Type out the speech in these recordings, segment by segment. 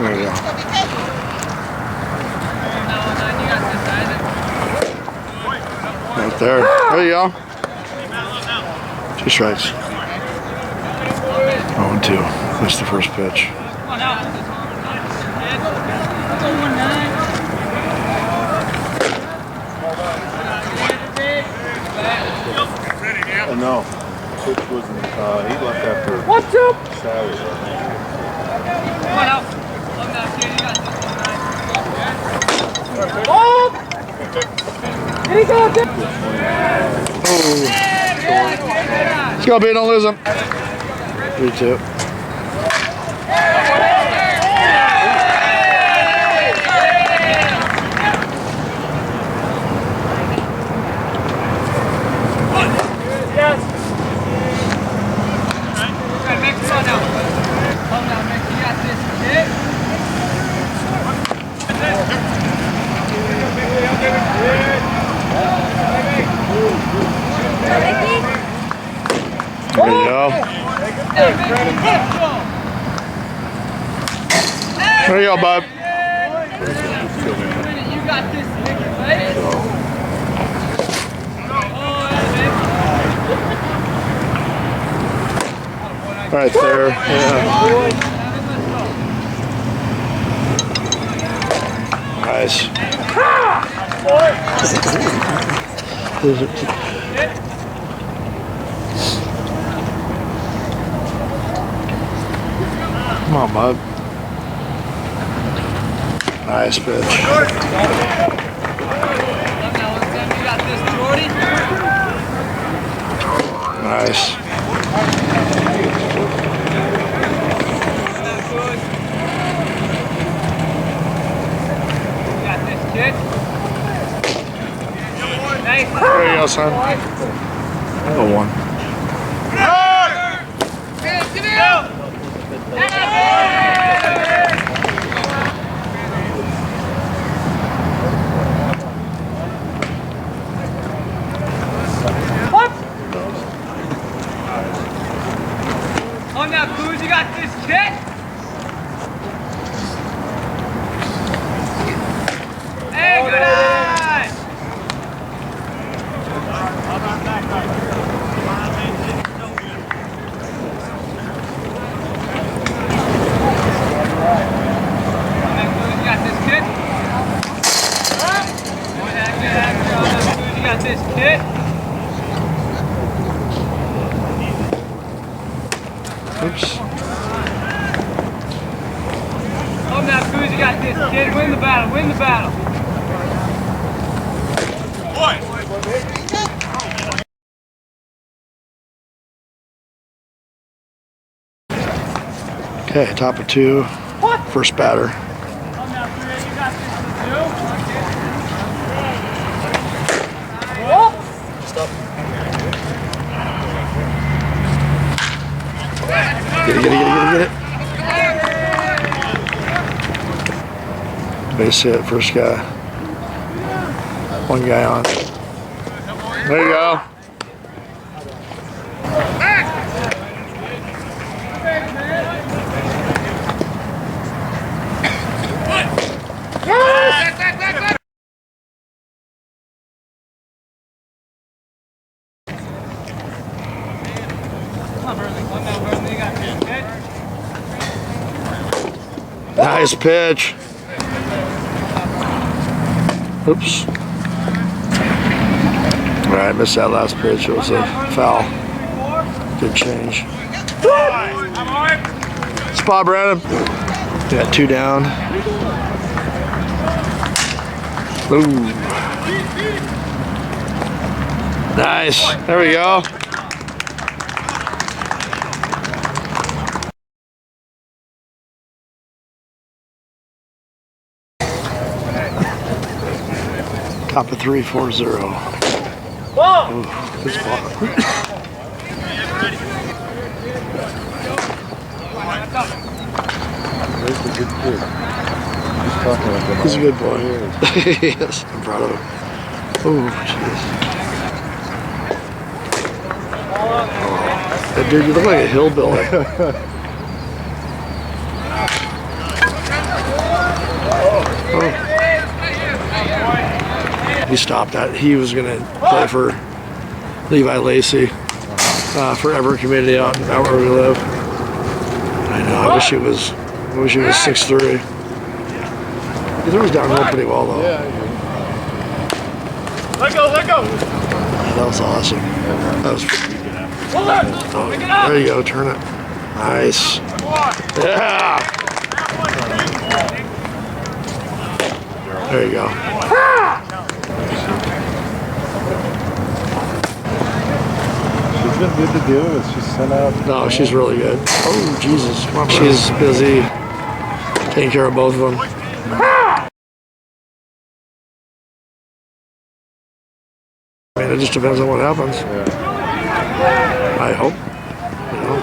There you go. Right there. There you go. 2 strikes. 0-2. That's the first pitch. No, pitch wasn't. He left after. What's up? Saturday. Come on out. Oh! Here he goes. Let's go, B. Don't lose him. 3-2. There you go. There you go, bud. You got this, baby. Right there. Yeah. Nice. Come on, bud. Nice pitch. Nice. There you go, son. 0-1. Oh, now, Cruz, you got this kid? Hey, good eye! You got this kid? You got this kid? Oops. Oh, now, Cruz, you got this kid. Win the battle, win the battle. Okay, top of 2. First batter. Get it. Base hit, first guy. 1 guy on. There you go. Nice pitch. Oops. All right, missed that last pitch. It was a foul. Good change. Spot, Brandon. Got 2 down. Ooh. Nice. There we go. Top of 3, 4-0. Ooh, good spot. He's a good kid. He's a good boy. Yes, I'm proud of him. Oh, jeez. Oh, dude, you look like a hillbilly. He stopped that. He was going to play for Levi Lacey for Everett Community out where we live. I know. I wish it was 6'3". He throws downhill pretty well though. Let go, let go. That was awesome. That was. Oh, there you go. Turn it. Nice. Yeah. There you go. She's been good to deal with. She's sent out. No, she's really good. Oh, Jesus. She's busy taking care of both of them. I mean, it just depends on what happens. I hope. You know.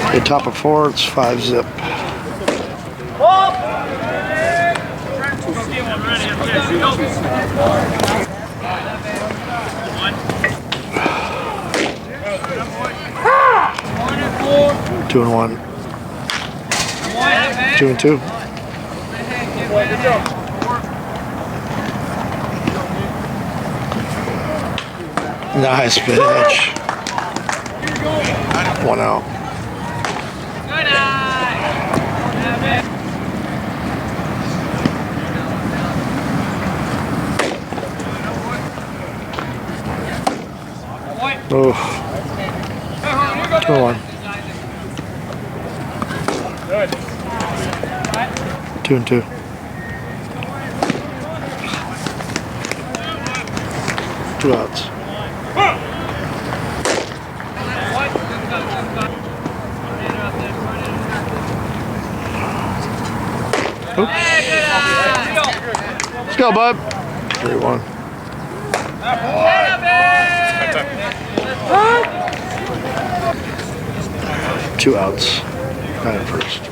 Okay, top of 4, it's 5 zip. Two and 1. 2 and 2. Nice pitch. 1 out. Oh. 2 and 1. 2 and 2. Two outs. Oops. Let's go, bud. 3-1. 2 outs. Guy in first.